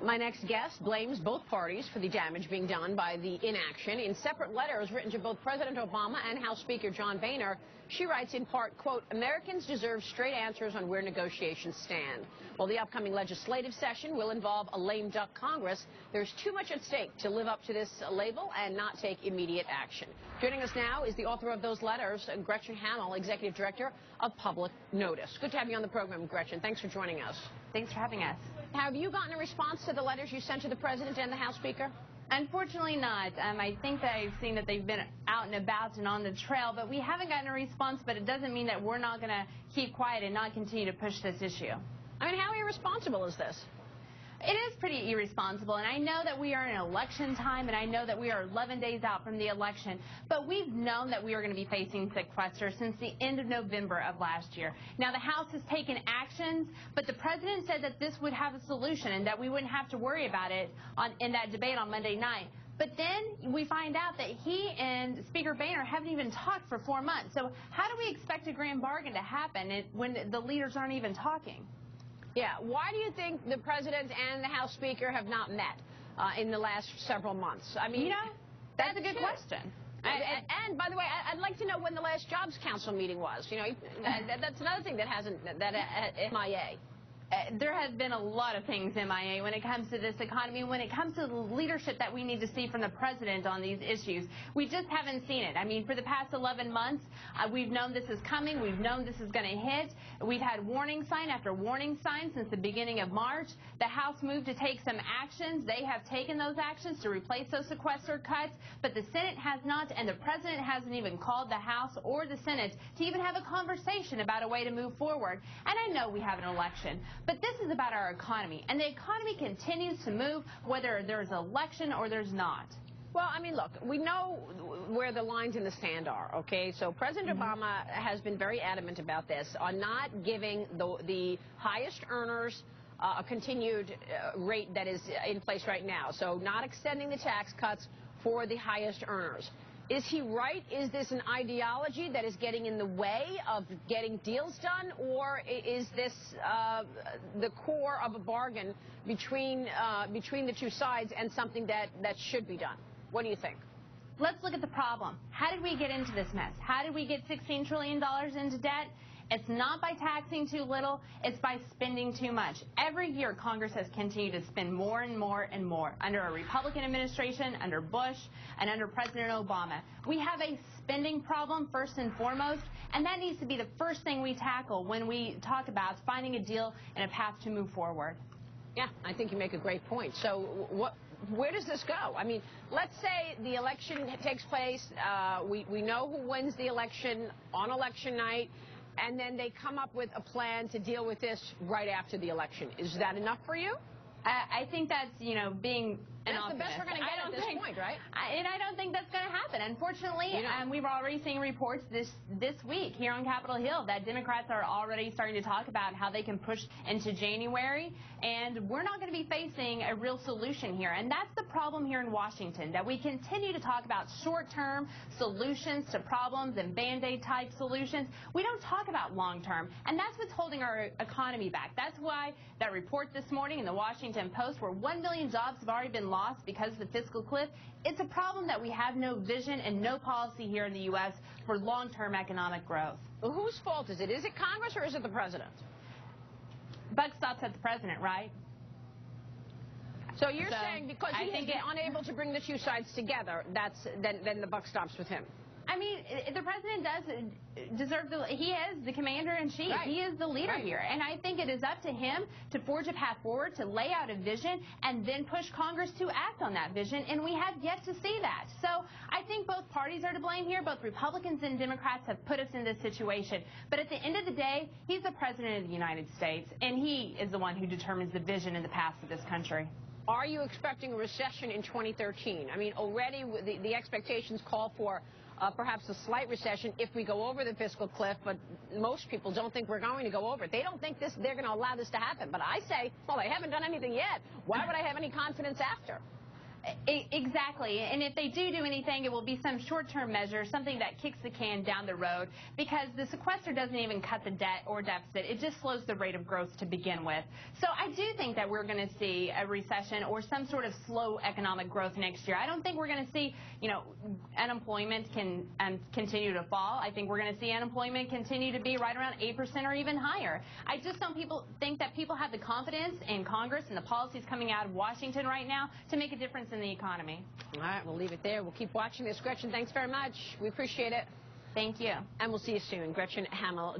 My next guest blames both parties for the damage being done by the inaction. In separate letters written to both President Obama and House Speaker John Boehner, she writes in part, quote, Americans deserve straight answers on where negotiations stand. While the upcoming legislative session will involve a lame duck Congress, there's too much at stake to live up to this label and not take immediate action. Joining us now is the author of those letters, Gretchen Hamel, Executive Director of Public Notice. Good to have you on the program, Gretchen. Thanks for joining us. Thanks for having us. Have you gotten a response to the letters you sent to the President and the House Speaker? Unfortunately not. I think that I've seen that they've been out and about and on the trail, but we haven't gotten a response, but it doesn't mean that we're not going to keep quiet and not continue to push this issue. I mean, how irresponsible is this? It is pretty irresponsible, and I know that we are in election time, and I know that we are 11 days out from the election, but we've known that we are going to be facing sequester since the end of November of last year. Now, the House has taken actions, but the President said that this would have a solution and that we wouldn't have to worry about it in that debate on Monday night. But then we find out that he and Speaker Boehner haven't even talked for 4 months. So how do we expect a grand bargain to happen when the leaders aren't even talking? Yeah. Why do you think the President and the House Speaker have not met in the last several months? I mean, you know, that's a good question. And by the way, I'd like to know when the last Jobs Council meeting was. You know, that's another thing that hasn't, MIA. There has been a lot of things MIA when it comes to this economy, when it comes to the leadership that we need to see from the President on these issues. We just haven't seen it. I mean, for the past 11 months, we've known this is coming. We've known this is going to hit. We've had warning sign after warning sign since the beginning of March. The House moved to take some actions. They have taken those actions to replace those sequester cuts, but the Senate has not, and the President hasn't even called the House or the Senate to even have a conversation about a way to move forward. And I know we have an election, but this is about our economy, and the economy continues to move whether there's an election or there's not. Well, I mean, look, we know where the lines in the sand are, okay? So President Obama has been very adamant about this, on not giving the highest earners a continued rate that is in place right now. So not extending the tax cuts for the highest earners. Is he right? Is this an ideology that is getting in the way of getting deals done, or is this the core of a bargain between the two sides and something that should be done? What do you think? Let's look at the problem. How did we get into this mess? How did we get $16 trillion into debt? It's not by taxing too little, it's by spending too much. Every year, Congress has continued to spend more and more and more. Under a Republican administration, under Bush, and under President Obama. We have a spending problem, first and foremost, and that needs to be the first thing we tackle when we talk about finding a deal and a path to move forward. Yeah, I think you make a great point. So where does this go? I mean, let's say the election takes place, we know who wins the election on election night, and then they come up with a plan to deal with this right after the election. Is that enough for you? I think that's, you know, being an optimist. That's the best we're going to get at this point, right? And I don't think that's going to happen. Unfortunately, we've already seen reports this week here on Capitol Hill that Democrats are already starting to talk about how they can push into January, and we're not going to be facing a real solution here. And that's the problem here in Washington, that we continue to talk about short-term solutions to problems and Band-Aid type solutions. We don't talk about long-term, and that's what's holding our economy back. That's why that report this morning in the Washington Post, where 1 million jobs have already been lost because of the fiscal cliff, it's a problem that we have no vision and no policy here in the U.S. for long-term economic growth. Well, whose fault is it? Is it Congress or is it the President? Buck stops at the President, right? So you're saying because he has been unable to bring the two sides together, then the buck stops with him? I mean, the President does deserve he is the commander-in-chief. Right. He is the leader here. And I think it is up to him to forge a path forward, to lay out a vision, and then push Congress to act on that vision. And we have yet to see that. So I think both parties are to blame here. Both Republicans and Democrats have put us in this situation. But at the end of the day, he's the President of the United States, and he is the one who determines the vision and the path for this country. Are you expecting a recession in 2013? I mean, already the expectations call for perhaps a slight recession if we go over the fiscal cliff, but most people don't think we're going to go over it. They don't think they're going to allow this to happen. But I say, well, they haven't done anything yet. Why would I have any confidence after? Exactly. And if they do anything, it will be some short-term measure, something that kicks the can down the road, because the sequester doesn't even cut the debt or deficit. It just slows the rate of growth to begin with. So I do think that we're going to see a recession or some sort of slow economic growth next year. I don't think we're going to see, unemployment can continue to fall. I think we're going to see unemployment continue to be right around 8% or even higher. I just don't think that people have the confidence in Congress and the policies coming out of Washington right now to make a difference in the economy. All right, we'll leave it there. We'll keep watching this. Gretchen, thanks very much. We appreciate it. Thank you. And we'll see you soon. Gretchen Hamel.